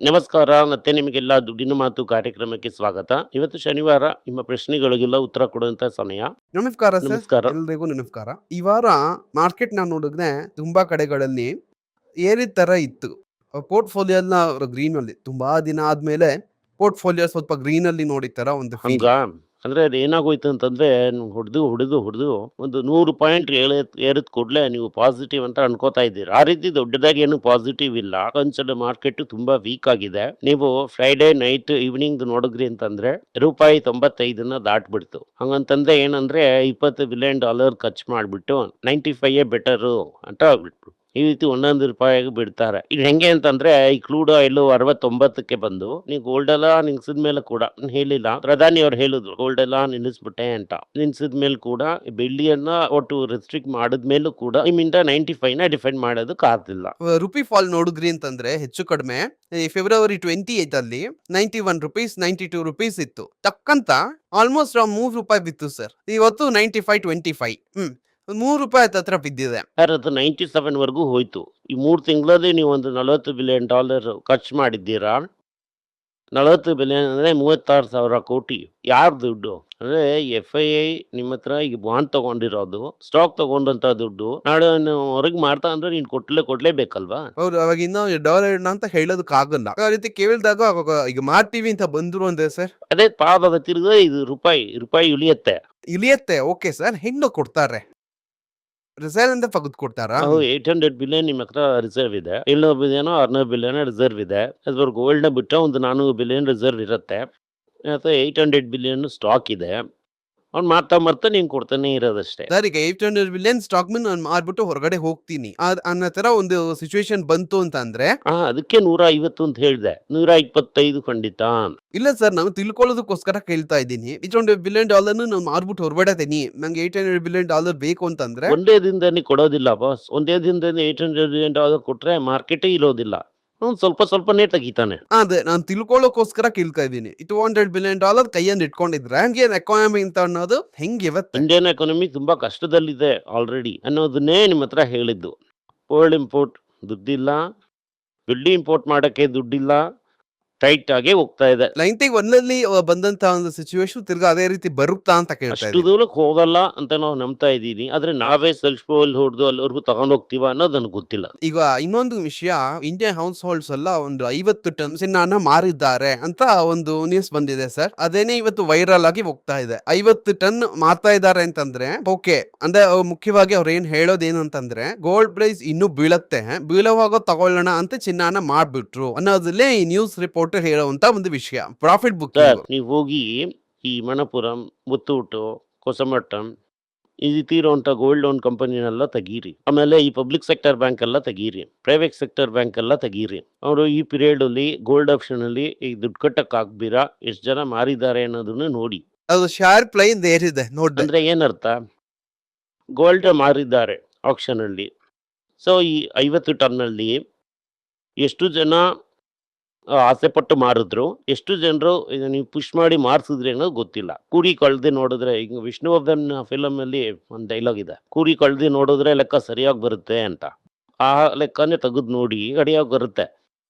ನಮಸ್ಕಾರ. ಮತ್ತೆ ನಿಮಗೆಲ್ಲ ದುಡ್ಡಿನ ಮಾತು ಕಾರ್ಯಕ್ರಮಕ್ಕೆ ಸ್ವಾಗತ. ಇವತ್ತು ಶನಿವಾರ. ನಿಮ್ಮ ಪ್ರಶ್ನೆಗಳಿಗೆಲ್ಲ ಉತ್ತರ ಕೊಡುವಂತ ಸಮಯ. ನಮಸ್ಕಾರ ಸರ್. ನಮಸ್ಕಾರ. ಎಲ್ರಿಗೂ ನಮಸ್ಕಾರ. ಈ ವಾರ ಮಾರ್ಕೆಟ್ ನಾವು ನೋಡಿದ್ರೆ ತುಂಬಾ ಕಡೆಗಳಲ್ಲಿ ಏರಿದ ತರ ಇತ್ತು. ಪೋರ್ಟ್‌ಫೋಲಿಯೋ ಎಲ್ಲ ಗ್ರೀನ್ ಅಲ್ಲಿ ತುಂಬಾ ದಿನ ಆದ್ಮೇಲೆ ಪೋರ್ಟ್‌ಫೋಲಿಯೋ ಸ್ವಲ್ಪ ಗ್ರೀನ್ ಅಲ್ಲಿ ನೋಡಿದ ತರ ಒಂದು ಹಂಗ ಫೀಲ್. ಅಂದ್ರೆ ಅದೇನಾಗೋಯ್ತು ಅಂತಂದ್ರೆ ಹೊಡೆದು ಒಂದು 100 ಪಾಯಿಂಟ್ ಏರಿದ ಕೂಡಲೇ ನೀವು ಪಾಸಿಟಿವ್ ಅಂತ ಅನ್ಕೋತಾ ಇದ್ದೀರಾ. ಆ ರೀತಿ ದೊಡ್ಡದಾಗಿ ಏನು ಪಾಸಿಟಿವ್ ಇಲ್ಲ. ಕನ್ಸಿಡರ್ ಮಾರ್ಕೆಟ್ ತುಂಬಾ ವೀಕ್ ಆಗಿದೆ. ನೀವು ಫ್ರೈಡೆ ನೈಟ್ ಈವ್ನಿಂಗ್ ನೋಡಿದ್ರಿ ಅಂತಂದ್ರೆ ರೂಪಾಯಿ 95 ದಾಟ್ಬಿಡ್ತು. ಹಂಗಂತಂದ್ರೆ ಏನಂದ್ರೆ $20 ಬಿಲಿಯನ್ ಖರ್ಚು ಮಾಡ್ಬಿಟ್ಟು 95 ಬೆಟರು ಅಂತ ಆಗ್ಬಿಟ್ರು. ಈ ರೀತಿ ಒಂದೊಂದು ರೂಪಾಯಿಗೆ ಬಿಡ್ತಾರೆ. ಇದು ಹೆಂಗೆ ಅಂತಂದ್ರೆ ಈ ಕ್ರೂಡ್ ಆಯಿಲ್ 69ಕ್ಕೆ ಬಂದು ನೀವು ಗೋಲ್ಡ್ ಎಲ್ಲ ನಿಲ್ಸಿದ ಮೇಲೆ ಕೂಡ ನಾನ್ ಹೇಳಿಲ್ಲ, ಪ್ರಧಾನಿ ಅವ್ರು ಹೇಳಿದ್ರು ಗೋಲ್ಡ್ ಎಲ್ಲ ನಿಲ್ಲಿಸ್ಬಿಟ್ಟೆ ಅಂತ. ನಿಲ್ಸಿದ ಮೇಲೆ ಕೂಡ ಬೆಳ್ಳಿಯನ್ನ ಒಟ್ಟು ರೆಸ್ಟ್ರಿಕ್ಟ್ ಮಾಡಿದ್ಮೇಲೂ ಕೂಡ ನಿಮ್ಮಿಂದ 95ನ ಡಿಫೆಂಡ್ ಮಾಡೋದಕ್ಕೆ ಆಗ್ತಿಲ್ಲ. ರುಪಿ ಫಾಲ್ ನೋಡಿದ್ರಿ ಅಂತಂದ್ರೆ ಹೆಚ್ಚು ಕಡಿಮೆ ಈ ಫೆಬ್ರವರಿ 28 ಅಲ್ಲಿ ₹91 ₹92 ಇತ್ತು. ತಕ್ಕಂತ ಆಲ್ಮೋಸ್ಟ್ ₹3 ಬಿತ್ತು ಸರ್. ಇವತ್ತು 95.25 ₹3 ಹತ್ರ ಬಿದ್ದಿದೆ. ಸರ್ ಅದು 97 ವರೆಗೂ ಹೋಯ್ತು. ಈ 3 ತಿಂಗಳಲ್ಲಿ ನೀವು ಒಂದು $40 ಬಿಲಿಯನ್ ಖರ್ಚು ಮಾಡಿದ್ದೀರಾ. 40 ಬಿಲಿಯನ್ ಅಂದ್ರೆ 36,000 ಕೋಟಿ. ಯಾರ್ ದುಡ್ಡು? ಅಂದ್ರೆ FII ನಿಮ್ಮ ಹತ್ರ ಈಗ ಬಾಂಡ್ ತಗೊಂಡಿರೋದು, ಸ್ಟಾಕ್ ತಗೊಂಡಂತ ದುಡ್ಡು ನಾಳೆ ಹೊರಗೆ ಮಾಡ್ತಾ ಅಂದ್ರೆ ನೀನ್ ಕೊಡ್ಲೇಬೇಕಲ್ವಾ? ಅವ್ರು ಅವಾಗ ಇನ್ನೂ ಡಾಲರ್ ಇಡೋಣ ಅಂತ ಹೇಳೋದಕ್ಕಾಗಲ್ಲ. ಆ ರೀತಿ ಕೇಳಿದಾಗ ಅವಾಗ ಈಗ ಮಾಡ್ತೀವಿ ಅಂತ ಬಂದ್ರು ಅಂದೆ ಸರ್. ಅದೇ ಪಾದದ ತಿರುಗ ಇದು ರೂಪಾಯಿ ಇಳಿಯತ್ತೆ. ಇಳಿಯತ್ತೆ ಓಕೆ ಸರ್. ಹೆಂಗ ಕೊಡ್ತಾರೆ? ರಿಸೈಲ್ ಅಂತ ತೆಗೆದು ಕೊಡ್ತಾರಾ? 800 ಬಿಲಿಯನ್ ನಿಮ್ಮ ಹತ್ರ ರಿಸರ್ವ್ ಇದೆ. 700 ಬಿಲಿಯನ್ 600 ಬಿಲಿಯನ್ ರಿಸರ್ವ್ ಇದೆ. ಅದ್ರ ಗೋಲ್ಡ್‌ನ ಬಿಟ್ರೆ ಒಂದು 400 ಬಿಲಿಯನ್ ರಿಸರ್ವ್ ಇರುತ್ತೆ. ಮತ್ತೆ 800 ಬಿಲಿಯನ್ ಸ್ಟಾಕ್ ಇದೆ. ಅವ್ನು ಮಾರ್ತಾ ನೀನ್ ಕೊಡ್ತಾನೆ ಇರೋದಷ್ಟೇ. ಸರ್ ಈಗ 800 ಬಿಲಿಯನ್ ಸ್ಟಾಕ್ ನಾನು ಮಾರ್ಬಿಟ್ಟು ಹೊರಗಡೆ ಹೋಗ್ತೀನಿ ಅನ್ನೋ ತರ ಒಂದು ಸಿಚುವೇಶನ್ ಬಂತು ಅಂತ ಅಂದ್ರೆ ಅದಕ್ಕೆ 150 ಅಂತ ಹೇಳ್ದೆ. 125 ಖಂಡಿತ. ಇಲ್ಲ ಸರ್ ನಾನು ತಿಳ್ಕೊಳ್ಳೋದಕ್ಕೋಸ್ಕರ ಕೇಳ್ತಾ ಇದ್ದೀನಿ. $800 ಬಿಲಿಯನ್ ನಾನು ಮಾರ್ಬಿಟ್ಟು ಹೊರಗಡೆ ನಂಗೆ $800 ಬಿಲಿಯನ್ ಬೇಕು ಅಂತಂದ್ರೆ ಒಂದೇ ದಿನದಲ್ಲಿ ಕೊಡೋದಿಲ್ಲ ಬಾಸ್. ಒಂದೇ ದಿನದಲ್ಲಿ $800 ಬಿಲಿಯನ್ ಕೊಟ್ರೆ ಮಾರ್ಕೆಟೇ ಇರೋದಿಲ್ಲ. ಸ್ವಲ್ಪನೇ ತೆಗಿತಾನೆ. ಅದೇ ನಾನು ತಿಳ್ಕೊಳ್ಳೋಕೋಸ್ಕರ ಕೇಳ್ತಾ ಇದ್ದೀನಿ. $200 ಬಿಲಿಯನ್ ಕೈಯಲ್ಲಿ ಇಟ್ಕೊಂಡಿದ್ರೆ ಹಂಗೆ ಎಕಾನಮಿ ಅಂತ ಅನ್ನೋದು ಹೆಂಗಿರುತ್ತೆ? ಇಂಡಿಯನ್ ಎಕಾನಮಿ ತುಂಬಾ ಕಷ್ಟದಲ್ಲಿದೆ ಆಲ್ರೆಡಿ ಅನ್ನೋದನ್ನೇ ನಿಮ್ಮ ಹತ್ರ ಹೇಳಿದ್ದು. ಗೋಲ್ಡ್ ಇಂಪೋರ್ಟ್ ದುಡ್ಡಿಲ್ಲ, ಬೆಳ್ಳಿ ಇಂಪೋರ್ಟ್ ಮಾಡಕ್ಕೆ ದುಡ್ಡಿಲ್ಲ, ಟೈಟ್ ಆಗೇ ಹೋಗ್ತಾ ಇದೆ. 91 ಅಲ್ಲಿ ಬಂದಂತ ಒಂದು ಸಿಚುವೇಶನ್ ತಿರ್ಗಾ ಅದೇ ರೀತಿ ಬರುತ್ತಾ ಅಂತ ಕೇಳ್ತಾ ಅಷ್ಟು ಇದ್ದೀನಿ. ದೂರಕ್ಕೆ ಹೋಗಲ್ಲ ಅಂತ ನಾವು ನಂಬ್ತಾ ಇದ್ದೀನಿ. ಆದ್ರೆ ನಾವೇ ಸೆಲ್ಫ್ ಹೊಡೆದು ಅಲ್ಲಿವರೆಗೂ ತಗೊಂಡ್ ಹೋಗ್ತೀವ ಅನ್ನೋದು ನನಗೆ ಗೊತ್ತಿಲ್ಲ. ಈಗ ಇನ್ನೊಂದು ವಿಷಯ, ಇಂಡಿಯನ್ ಹೌಸ್ ಹೋಲ್ಡ್ಸ್ ಎಲ್ಲ ಒಂದು 50 ಟನ್ ಚಿನ್ನಾನ ಮಾರಿದ್ದಾರೆ ಅಂತ ಒಂದು ನ್ಯೂಸ್ ಬಂದಿದೆ ಸರ್. ಅದೇನೇ ಇವತ್ತು ವೈರಲ್ ಆಗಿ ಹೋಗ್ತಾ ಇದೆ. 50 ಟನ್ ಮಾರ್ತಾ ಇದ್ದಾರೆ ಅಂತಂದ್ರೆ ಓಕೆ. ಅಂದ್ರೆ ಮುಖ್ಯವಾಗಿ ಅವ್ರು ಏನ್ ಹೇಳೋದೇನು ಅಂತಂದ್ರೆ ಗೋಲ್ಡ್ ಪ್ರೈಸ್ ಇನ್ನೂ ಬೀಳತ್ತೆ, ಬೀಳುವಾಗ ತಗೊಳ್ಳೋಣ ಅಂತ ಚಿನ್ನಾನ ಮಾಡ್ಬಿಟ್ರು ಅನ್ನೋದಲ್ಲೇ ಈ ನ್ಯೂಸ್ ರಿಪೋರ್ಟರ್ ಹೇಳುವಂತ ಒಂದು ವಿಷಯ. ಪ್ರಾಫಿಟ್ ಬುಕ್ ಸರ್ ನೀವು ಹೋಗಿ ಈ ಮಣಪುರಂ, ಮುತ್ತೂಟು, ಕೊಸಮಟ್ಟಂ ಈ ರೀತಿ ಇರುವಂತ ಗೋಲ್ಡ್ ಲೋನ್ ಕಂಪನಿನೆಲ್ಲ ತೆಗೀರಿ. ಆಮೇಲೆ ಈ ಪಬ್ಲಿಕ್ ಸೆಕ್ಟರ್ ಬ್ಯಾಂಕ್ ಎಲ್ಲ ತೆಗೀರಿ, ಪ್ರೈವೇಟ್ ಸೆಕ್ಟರ್ ಬ್ಯಾಂಕ್ ಎಲ್ಲ ತೆಗೀರಿ. ಅವರು ಈ ಪೀರಿಯಡ್ ಅಲ್ಲಿ ಗೋಲ್ಡ್ ಆಪ್ಷನ್ ಅಲ್ಲಿ ಈ ದುಡ್ಡು ಕಟ್ಟಕ್ ಆಗ್ಬೀರಾ ಎಷ್ಟು ಜನ ಮಾರಿದ್ದಾರೆ ಅನ್ನೋದನ್ನ ನೋಡಿ. ಅದು ಶಾರ್ಪ್ ಲೈನ್ ಏರಿದೆ ನೋಡಿ. ಅಂದ್ರೆ ಏನರ್ಥ? ಗೋಲ್ಡ್ ಮಾರಿದ್ದಾರೆ ಆಕ್ಷನ್ ಅಲ್ಲಿ. ಸೊ ಈ 50 ಟನ್ ಅಲ್ಲಿ ಎಷ್ಟು ಜನ ಆಸೆ ಪಟ್ಟು ಮಾರಿದ್ರು, ಎಷ್ಟು ಜನರು ನೀವು ಪುಷ್ ಮಾಡಿ ಮಾರ್ಸಿದ್ರಿ ಅನ್ನೋದು ಗೊತ್ತಿಲ್ಲ. ಕೂಡಿ ಕಳ್ದೆ ನೋಡಿದ್ರೆ ಈಗ ವಿಷ್ಣುವರ್ಧನ್ ಫಿಲಮ್ ಅಲ್ಲಿ ಒಂದು ಡೈಲಾಗ್ ಇದೆ, ಕೂಡಿ ಕಳ್ದೆ ನೋಡಿದ್ರೆ ಲೆಕ್ಕ ಸರಿಯಾಗಿ ಬರುತ್ತೆ ಅಂತ. ಆ ಲೆಕ್ಕನೇ ತೆಗೆದು ನೋಡಿ ಗಡಿಯಾಗಿ ಬರುತ್ತೆ.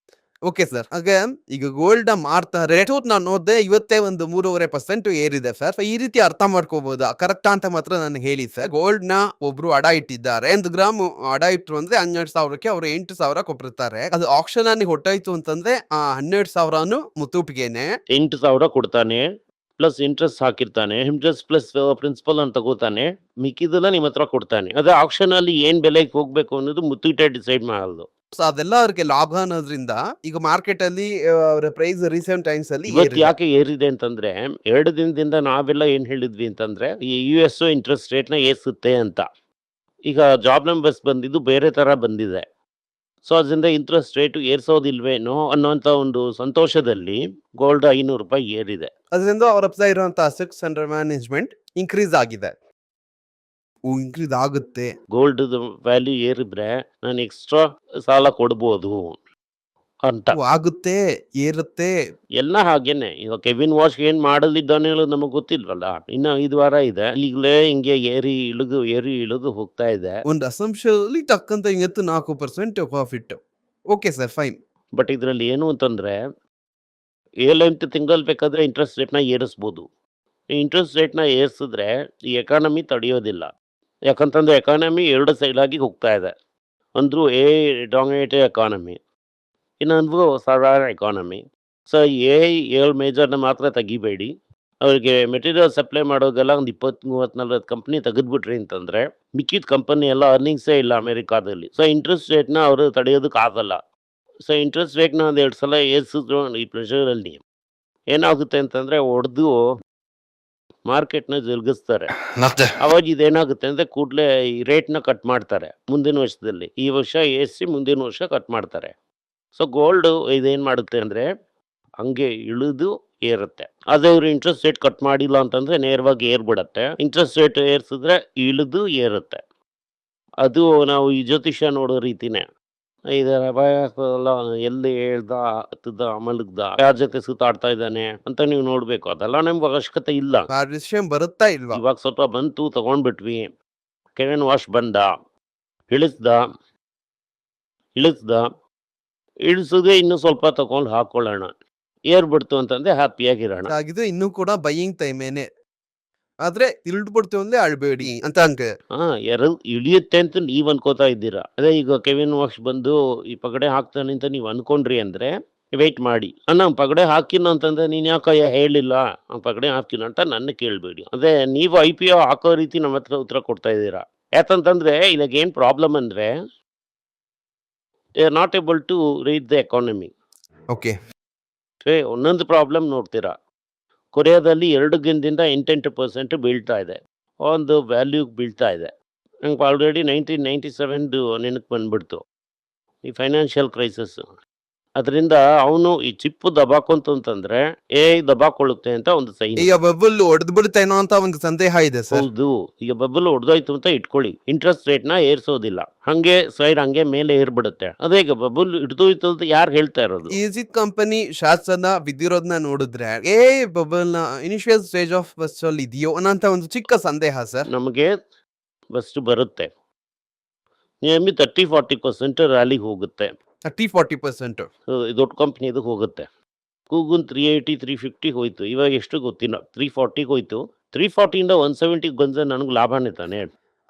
Okay sir. ಹಾಗೆ ಈಗ ಗೋಲ್ಡ್ ಮಾರ್ತಾರೆ. ರೇಟ್ ನಾನು ನೋಡಿದೆ ಇವತ್ತೇ ಒಂದು 3.5% ಏರಿದೆ ಸರ್. ಈ ರೀತಿ ಅರ್ಥ ಮಾಡ್ಕೋಬಹುದಾ? ಕರೆಕ್ಟಾ ಅಂತ ಮಾತ್ರ ನನಗೆ ಹೇಳಿ ಸರ್. ಗೋಲ್ಡ್ ನ ಒಬ್ರು ಅಡ ಇಟ್ಟಿದ್ದಾರೆ. 1 ಗ್ರಾಮ್ ಅಡ ಇಟ್ರು ಅಂದ್ರೆ 12,000ಕ್ಕೆ ಅವ್ರು 8,000 ಕೊಟ್ಟಿರ್ತಾರೆ. ಅದು ಆಕ್ಷನ್ ಅಲ್ಲಿ ಹೊಟ್ಟಾಯ್ತು ಅಂತಂದ್ರೆ ಆ 12,000 ಮುತ್ತೂಟಿಗೆನೆ 8,000 ಕೊಡ್ತಾನೆ, ಪ್ಲಸ್ ಇಂಟ್ರೆಸ್ಟ್ ಹಾಕಿರ್ತಾನೆ. ಇಂಟ್ರೆಸ್ಟ್ ಪ್ಲಸ್ ಪ್ರಿನ್ಸಿಪಲ್ ಅಂತ ತಗೋತಾನೆ, ಮಿಕ್ಕಿದೆಲ್ಲ ನಿಮ್ಮ ಹತ್ರ ಕೊಡ್ತಾನೆ. ಅದೇ ಆಕ್ಷನ್ ಅಲ್ಲಿ ಏನ್ ಬೆಲೆಗೆ ಹೋಗ್ಬೇಕು ಅನ್ನೋದು ಮುತ್ತೂಟೆ ಡಿಸೈಡ್ ಮಾಡಲ್ದು. ಸೊ ಅದೆಲ್ಲ ಅವ್ರಿಗೆ ಲಾಭ ಅನ್ನೋದ್ರಿಂದ ಈಗ ಮಾರ್ಕೆಟ್ ಅಲ್ಲಿ ಅವರ ಪ್ರೈಸ್ ರೀಸೆಂಟ್ ಟೈಮ್ಸ್ ಅಲ್ಲಿ ಇವತ್ತು ಯಾಕೆ ಏರಿದೆ ಅಂತಂದ್ರೆ 2 ದಿನದಿಂದ ನಾವೆಲ್ಲ ಏನ್ ಹೇಳಿದ್ವಿ ಅಂತಂದ್ರೆ ಈ US ಇಂಟ್ರೆಸ್ಟ್ ರೇಟ್ ನ ಏರಿಸುತ್ತೆ ಅಂತ. ಈಗ ಜಾಬ್ ನಂಬರ್ಸ್ ಬಂದಿದ್ದು ಬೇರೆ ತರ ಬಂದಿದೆ. ಸೊ ಅದರಿಂದ ಇಂಟ್ರೆಸ್ಟ್ ರೇಟ್ ಏರ್ಸೋದಿಲ್ವೇನೋ ಅನ್ನೋಂತ ಒಂದು ಸಂತೋಷದಲ್ಲಿ ಗೋಲ್ಡ್ ₹500 ಏರಿದೆ. ಅದರಿಂದ ಅವ್ರ ಹತ್ರ ಇರುವಂತ ಅಸೆಟ್ಸ್ ಅಂಡರ್ ಮ್ಯಾನೇಜ್ಮೆಂಟ್ ಇನ್ಕ್ರೀಸ್ ಆಗಿದೆ. ಇನ್ಕ್ರೀಸ್ ಆಗುತ್ತೆ. ಗೋಲ್ಡ್ ವ್ಯಾಲ್ಯೂ ಏರಿದ್ರೆ ನಾನು ಎಕ್ಸ್ಟ್ರಾ ಸಾಲ ಕೊಡ್ಬೋದು ಅಂತ. ಆಗುತ್ತೆ, ಏರುತ್ತೆ. ಎಲ್ಲ ಹಾಗೇನೆ. ಈಗ ಕೆವಿನ್ ವಾಶ್ ಏನ್ ಮಾಡಲಿದ್ದಾನೆ ಹೇಳೋದು ನಮಗ್ ಗೊತ್ತಿಲ್ವಲ್ಲ. ಇನ್ನ 5 ವಾರ ಇದೆ. ಈಗಲೇ ಹಿಂಗೆ ಏರಿ ಇಳಿದು ಹೋಗ್ತಾ ಇದೆ. ಒಂದು ಅಸಂಪ್ಷನ್ ಅಲ್ಲಿ ತಕ್ಕಂತ ಇವತ್ತು 4% profit. Okay sir fine. But ಇದರಲ್ಲಿ ಏನು ಅಂತಂದರೆ 7-8 ತಿಂಗಳು ಬೇಕಾದರೆ ಇಂಟ್ರೆಸ್ಟ್ ರೇಟ್ನ ಏರಿಸ್ಬೋದು. ಈ ಇಂಟ್ರೆಸ್ಟ್ ರೇಟ್ನ ಏರಿಸಿದ್ರೆ ಈ ಎಕಾನಮಿ ತಡೆಯೋದಿಲ್ಲ. ಯಾಕಂತಂದರೆ ಎಕಾನಮಿ 2 ಸೈಡಾಗಿ ಹೋಗ್ತಾ ಇದೆ. ಒಂದು ಡಾಮಿನೇಟೆಡ್ ಎಕಾನಮಿ, ಇನ್ನೊಂದು ಸಾಧಾರಣ ಎಕಾನಮಿ. ಸೊ 7 ಮೇಜರ್ನ ಮಾತ್ರ ತೆಗಿಬೇಡಿ. ಅವ್ರಿಗೆ ಮೆಟೀರಿಯಲ್ ಸಪ್ಲೈ ಮಾಡೋಗೆಲ್ಲ ಒಂದು 20-30-40 ಕಂಪ್ನಿ ತೆಗೆದ್ಬಿಟ್ರಿ ಅಂತಂದರೆ ಮಿಕ್ಕಿದ ಕಂಪನಿ ಎಲ್ಲ ಅರ್ನಿಂಗ್ಸೇ ಇಲ್ಲ ಅಮೇರಿಕಾದಲ್ಲಿ. ಸೊ ಇಂಟ್ರೆಸ್ಟ್ ರೇಟ್ನ ಅವರು ತಡೆಯೋದಕ್ಕಾಗಲ್ಲ. ಸೊ ಇಂಟ್ರೆಸ್ಟ್ ರೇಟ್ನ ಒಂದು 2 ಸಲ ಏರಿಸಿದ್ರು ಈ ಪ್ರೆಷರಲ್ಲಿ ಏನಾಗುತ್ತೆ ಅಂತಂದರೆ ಹೊಡೆದು ಮಾರ್ಕೆಟ್ನ ಜರುಗಿಸ್ತಾರೆ. ಅವಾಗ ಇದೇನಾಗುತ್ತೆ ಅಂದರೆ ಕೂಡಲೇ ಈ ರೇಟ್ನ ಕಟ್ ಮಾಡ್ತಾರೆ ಮುಂದಿನ ವರ್ಷದಲ್ಲಿ. ಈ ವರ್ಷ ಏರಿಸಿ ಮುಂದಿನ ವರ್ಷ ಕಟ್ ಮಾಡ್ತಾರೆ. ಸೊ ಗೋಲ್ಡು ಇದೇನು ಮಾಡುತ್ತೆ ಅಂದರೆ ಹಂಗೆ ಇಳಿದು ಏರುತ್ತೆ. ಅದೇ ಇವರು ಇಂಟ್ರೆಸ್ಟ್ ರೇಟ್ ಕಟ್ ಮಾಡಿಲ್ಲ ಅಂತಂದರೆ ನೇರವಾಗಿ ಏರ್ಬಿಡತ್ತೆ. ಇಂಟ್ರೆಸ್ಟ್ ರೇಟ್ ಏರಿಸಿದ್ರೆ ಇಳಿದು ಏರುತ್ತೆ. ಅದು ನಾವು ಈ ಜ್ಯೋತಿಷ್ಯ ನೋಡೋ ರೀತಿನೇ. ಇದರ ಎಲ್ಲ ಎಲ್ಲಿ ಹೇಳ್ದ ಹತ್ತದ ಮಲಗ್ದ ಯಾರ ಜೊತೆ ಸುತ್ತಾಡ್ತಾ ಇದ್ದಾನೆ ಅಂತ ನೀವು ನೋಡ್ಬೇಕು. ಅದೆಲ್ಲ ನಮ್ಗೆ ಅವಶ್ಯಕತೆ ಇಲ್ಲ. ಆ ವಿಷಯ ಬರುತ್ತಾ ಇಲ್ವಾ? ಇವಾಗ ಸ್ವಲ್ಪ ಬಂತು ತಗೊಂಡ್ಬಿಟ್ವಿ. ಕೆವಿನ್ ವಾಶ್ ಬಂದ, ಇಳಿಸ್ದ ಇಳಿಸಿದ್ರೆ ಇನ್ನೂ ಸ್ವಲ್ಪ ತಗೊಂಡು ಹಾಕೊಳ್ಳೋಣ, ಏರ್ಬಿಡ್ತು ಅಂತಂದ್ರೆ ಹ್ಯಾಪಿಯಾಗಿರೋಣ. ಆಗಿದ್ದು ಇನ್ನೂ ಕೂಡ ಬೈಯಿಂಗ್ ಟೈಮೇನೆ. ಆದ್ರೆ ಇಳ್ದ್ಬಿಡ್ತೀವಿ ಅಂದ್ರೆ ಅಳ್ಬೇಡಿ ಅಂತ ಹಂಗೆ. ಇಳಿಯುತ್ತೆ ಅಂತ ನೀವ್ ಅನ್ಕೋತಾ ಇದ್ದೀರಾ. ಅದೇ ಈಗ ಕೆವಿನ್ ವಾಶ್ ಬಂದು ಈ ಪಗಡೆ ಹಾಕ್ತಾನೆ ಅಂತ ನೀವು ಅನ್ಕೊಂಡ್ರಿ ಅಂದ್ರೆ ವೆಯ್ಟ್ ಮಾಡಿ. ನಾನು ಪಗಡೆ ಹಾಕಿನ ಅಂತಂದ್ರೆ ನೀನ್ ಯಾಕೆ ಹೇಳಿಲ್ಲ ಪಗಡೆ ಹಾಕಿನ ಅಂತ ನನ್ನ ಕೇಳಬೇಡಿ. ಅದೇ ನೀವು IPO ಹಾಕೋ ರೀತಿ ನಮ್ಮ ಹತ್ರ ಉತ್ತರ ಕೊಡ್ತಾ ಇದ್ದೀರಾ. ಯಾಕಂತಂದ್ರೆ ಇವಾಗ ಏನ್ ಪ್ರಾಬ್ಲಮ್ ಅಂದ್ರೆ they are not able to read the economy. Okay, ಒಂದೊಂದು ಪ್ರಾಬ್ಲಮ್ ನೋಡ್ತೀರಾ. ಕೊರಿಯಾದಲ್ಲಿ 2 ದಿನದಿಂದ 8% ಬೀಳ್ತಾ ಇದೆ, ಒಂದು ವ್ಯಾಲ್ಯೂ ಬೀಳ್ತಾ ಇದೆ. ನಂಗೆ ಆಲ್ರೆಡಿ 1997 ನೆನಪು ಬಂದ್ಬಿಡ್ತು, ಈ ಫೈನಾನ್ಷಿಯಲ್ ಕ್ರೈಸಿಸ್. ಅದರಿಂದ ಅವನು ಈ ಚಿಪ್ಪು ದಬಾಕೊಂತಂದ್ರೆ ದಬಾಕೊಳ್ಳುತ್ತೆ ಅಂತ ಒಂದು ಸೈನ್. ಈಗ ಬಬಲ್ ಹೊಡೆದ್ ಬಿಡುತ್ತೇನೋ ಅಂತ ಒಂದು ಸಂದೇಹ ಇದೆ ಸರ್. ಹೌದು, ಈಗ ಬಬಲ್ ಹೊಡೆದೋಯ್ತು ಅಂತ ಇಟ್ಕೊಳ್ಳಿ, ಇಂಟ್ರೆಸ್ಟ್ ರೇಟ್ನ ಏರ್ಸೋದಿಲ್ಲ, ಹಂಗೆ ಸೈಡ್ ಹಂಗೆ ಮೇಲೆ ಏರ್ಬಿಡುತ್ತೆ. ಅದೇ ಈಗ ಬಬಲ್ ಹಿಡಿದೋಯ್ತು ಅಂತ ಯಾರು ಹೇಳ್ತಾ ಇರೋದು? ಈಜಿತ್ ಕಂಪನಿ ಶಾಸನ ಬಿದ್ದಿರೋದನ್ನ ನೋಡಿದ್ರೆ ಬಬಲ್ ನ ಇನಿಷಿಯಲ್ ಸ್ಟೇಜ್ ಆಫ್ ಬಸ್ ಅಲ್ಲಿ ಇದೆಯೋ ಅನ್ನೋಂತ ಒಂದು ಚಿಕ್ಕ ಸಂದೇಹ ಸರ್. ನಮಗೆ ಬಸ್ಟ್ ಬರುತ್ತೆ, ನಿಯಮಿ 30-40% ರ್ಯಾಲಿ ಹೋಗುತ್ತೆ. 30-40% ದೊಡ್ಡ ಕಂಪ್ನಿದು ಹೋಗುತ್ತೆ. ಕೂಗುನ್ 380-350 ಹೋಯ್ತು, ಇವಾಗ ಎಷ್ಟು ಗೊತ್ತಿಲ್ಲ, 340 ಹೋಯ್ತು. 340 170 ಬಂದ್ರೆ ನನಗೆ ಲಾಭನೇ ತಾನೆ.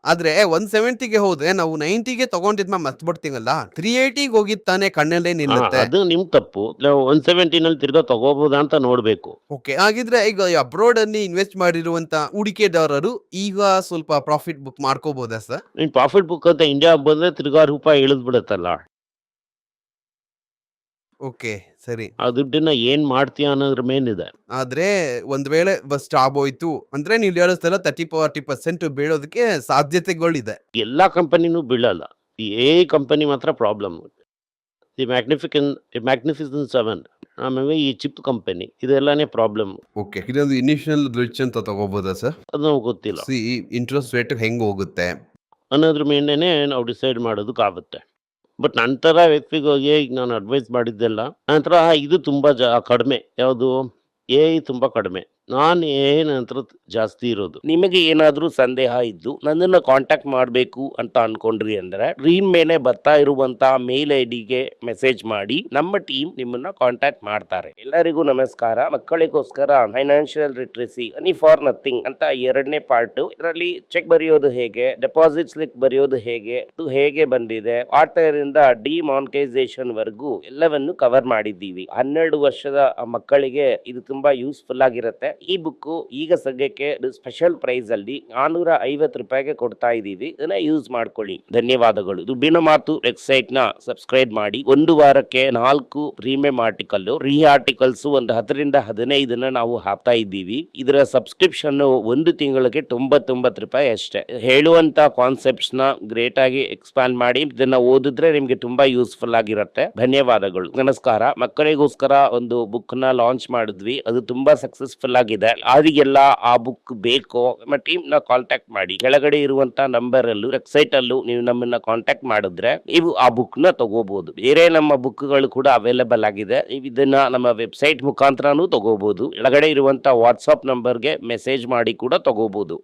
ಆದ್ರೆ 170ಗೆ ಹೋದ್ರೆ ನಾವು 90ಗೆ ತಗೊಂಡಿದ್ಮ ಮತ್ಬಿಡ್ತೀವಲ್ಲ, 380ಗೆ ಹೋಗಿದ್ ತಾನೆ ಕಣ್ಣಲ್ಲೇ ನಿಲ್ಲುತ್ತೆ. ಅದು ನಿಮ್ ತಪ್ಪು. 170ನಲ್ಲಿ ತಿರ್ಗಾ ತಗೋಬಹುದಾ ಅಂತ ನೋಡ್ಬೇಕು. ಓಕೆ, ಹಾಗಿದ್ರೆ ಈಗ ಅಬ್ರೋಡ್ ಅಲ್ಲಿ ಇನ್ವೆಸ್ಟ್ ಮಾಡಿರುವಂತ ಹೂಡಿಕೆದಾರರು ಈಗ ಸ್ವಲ್ಪ ಪ್ರಾಫಿಟ್ ಬುಕ್ ಮಾಡ್ಕೋಬಹುದಾ ಸರ್? ನೀನ್ ಪ್ರಾಫಿಟ್ ಬುಕ್ ಅಂತ ಇಂಡಿಯಾ ಬಂದ್ರೆ ತಿರ್ಗಾ ರೂಪಾಯಿ ಇಳಿದ್ ಬಿಡುತ್ತಲ್ಲ. ಓಕೆ, ಸರಿ. ಆ ದುಡ್ಡನ್ನ ಏನ್ ಮಾಡ್ತೀಯ ಅನ್ನೋದ್ರ ಮೇಲಿದೆ. ಆದ್ರೆ ಒಂದ್ ವೇಳೆ ಬಸ್ ಸ್ಟಾಪ್ ಹೋಯ್ತು ಅಂದ್ರೆ ನೀವು ಹೇಳಿಸ್ತಲ್ಲ 30-40% ಬೀಳೋದಕ್ಕೆ ಸಾಧ್ಯತೆಗಳಿದೆ. ಎಲ್ಲಾ ಕಂಪನಿನೂ ಬೀಳಲ್ಲ, ಈ ಕಂಪನಿ ಮಾತ್ರ ಪ್ರಾಬ್ಲಮ್. ದಿ ಮ್ಯಾಗ್ನಿಫಿಸೆಂಟ್ 7 ಆಮೇಲೆ ಈ ಚಿಪ್ ಕಂಪನಿ ಇದೆಲ್ಲಾನೇ ಪ್ರಾಬ್ಲಮ್. ಓಕೆ, ಇದೊಂದು ಇನಿಷಿಯಲ್ ರಿಚ್ ಅಂತ ತಗೋಬಹುದಾ ಸರ್? ಅದು ನಮ್ಗೆ ಗೊತ್ತಿಲ್ಲ. ಇಂಟ್ರೆಸ್ಟ್ ರೇಟ್ ಹೆಂಗ್ ಹೋಗುತ್ತೆ ಅನ್ನೋದ್ರ ಮೇಲೇನೆ ನಾವು ಡಿಸೈಡ್ ಮಾಡೋದಕ್ಕಾಗುತ್ತೆ. ಬಟ್ ನಂತರ ವ್ಯಕ್ತಿಗಳಿಗೆ ಈಗ ನಾನು ಅಡ್ವೈಸ್ ಮಾಡಿದ್ದೆಲ್ಲ ನಂತರ ಇದು ತುಂಬ ಕಡಿಮೆ. ಯಾವುದು ತುಂಬ ಕಡಿಮೆ, ನಾನು ನಂತರ ಜಾಸ್ತಿ ಇರೋದು. ನಿಮಗೆ ಏನಾದರೂ ಸಂದೇಹ ಇದ್ದು ನನ್ನನ್ನು ಕಾಂಟ್ಯಾಕ್ಟ್ ಮಾಡಬೇಕು ಅಂತ ಅನ್ಕೊಂಡ್ರಿ ಅಂದ್ರೆ ಸ್ಕ್ರೀನ್ ಮೇಲೆ ಬರ್ತಾ ಇರುವಂತ ಮೇಲ್ ಐಡಿಗೆ ಮೆಸೇಜ್ ಮಾಡಿ, ನಮ್ಮ ಟೀಮ್ ನಿಮ್ಮನ್ನ ಕಾಂಟ್ಯಾಕ್ಟ್ ಮಾಡ್ತಾರೆ. ಎಲ್ಲರಿಗೂ ನಮಸ್ಕಾರ. ಮಕ್ಕಳಿಗೋಸ್ಕರ financial literacy money for nothing ಅಂತ 2ನೇ ಪಾರ್ಟ್. ಇದರಲ್ಲಿ ಚೆಕ್ ಬರೆಯೋದು ಹೇಗೆ, ಡೆಪಾಸಿಟ್ ಸ್ಲಿಪ್ ಬರೆಯೋದು ಹೇಗೆ, ಅದು ಹೇಗೆ ಬಂದಿದೆ, ಆಟರಿಂದ ಡಿಮಾನಿಟೈಸೇಷನ್ ವರೆಗೂ ಎಲ್ಲವನ್ನು ಕವರ್ ಮಾಡಿದ್ದೀವಿ. 12 ವರ್ಷದ ಮಕ್ಕಳಿಗೆ ಇದು ತುಂಬಾ ಯೂಸ್ಫುಲ್ ಆಗಿರುತ್ತೆ. ಈ ಬುಕ್ ಈಗ ಸದ್ಯಕ್ಕೆ ಸ್ಪೆಷಲ್ ಪ್ರೈಸ್ ಅಲ್ಲಿ 450 ರೂಪಾಯಿಗೆ ಕೊಡ್ತಾ ಇದೀವಿ. ಇದನ್ನ ಯೂಸ್ ಮಾಡ್ಕೊಳ್ಳಿ. ಧನ್ಯವಾದಗಳು. ದುಡ್ಡಿನ ಮಾತು ವೆಬ್ಸೈಟ್ ನ ಸಬ್ಸ್ಕ್ರೈಬ್ ಮಾಡಿ. 1 ವಾರಕ್ಕೆ 4 ಪ್ರೀಮಿಯಂ ಆರ್ಟಿಕಲ್, ಫ್ರೀ ಆರ್ಟಿಕಲ್ಸ್ ಒಂದು 10-15 ನಾವು ಹಾಕ್ತಾ ಇದ್ದೀವಿ. ಇದರ ಸಬ್ಸ್ಕ್ರಿಪ್ಷನ್ 1 ತಿಂಗಳಿಗೆ 99 ರೂಪಾಯಿ ಅಷ್ಟೇ. ಹೇಳುವಂತ ಕಾನ್ಸೆಪ್ಟ್ಸ್ ನ ಗ್ರೇಟ್ ಆಗಿ ಎಕ್ಸ್ಪ್ಯಾಂಡ್ ಮಾಡಿ ಇದನ್ನ ಓದಿದ್ರೆ ನಿಮ್ಗೆ ತುಂಬಾ ಯೂಸ್ಫುಲ್ ಆಗಿರುತ್ತೆ. ಧನ್ಯವಾದಗಳು, ನಮಸ್ಕಾರ. ಮಕ್ಕಳಿಗೋಸ್ಕರ ಒಂದು ಬುಕ್ ನ ಲಾಂಚ್ ಮಾಡಿದ್ವಿ, ಅದು ತುಂಬಾ ಸಕ್ಸಸ್ಫುಲ್ ಆಗಿದೆ. ಅವರಿಗೆಲ್ಲ ಆ ಬುಕ್ ಬೇಕು, ನಮ್ಮ ಟೀಮ್ ನ ಕಾಂಟ್ಯಾಕ್ಟ್ ಮಾಡಿ. ಕೆಳಗಡೆ ಇರುವಂತ ನಂಬರ್ ಅಲ್ಲೂ ವೆಬ್ಸೈಟ್ ಅಲ್ಲೂ ನೀವು ನಮ್ಮನ್ನ ಕಾಂಟ್ಯಾಕ್ಟ್ ಮಾಡಿದ್ರೆ ನೀವು ಆ ಬುಕ್ ನ ತಗೋಬಹುದು. ಬೇರೆ ನಮ್ಮ ಬುಕ್ ಗಳು ಕೂಡ ಅವೈಲೇಬಲ್ ಆಗಿದೆ, ನೀವು ಇದನ್ನ ನಮ್ಮ ವೆಬ್ಸೈಟ್ ಮುಖಾಂತರನೂ ತಗೋಬಹುದು. ಕೆಳಗಡೆ ಇರುವಂತ ವಾಟ್ಸ್ಆಪ್ ನಂಬರ್ಗೆ ಮೆಸೇಜ್ ಮಾಡಿ ಕೂಡ ತಗೋಬಹುದು.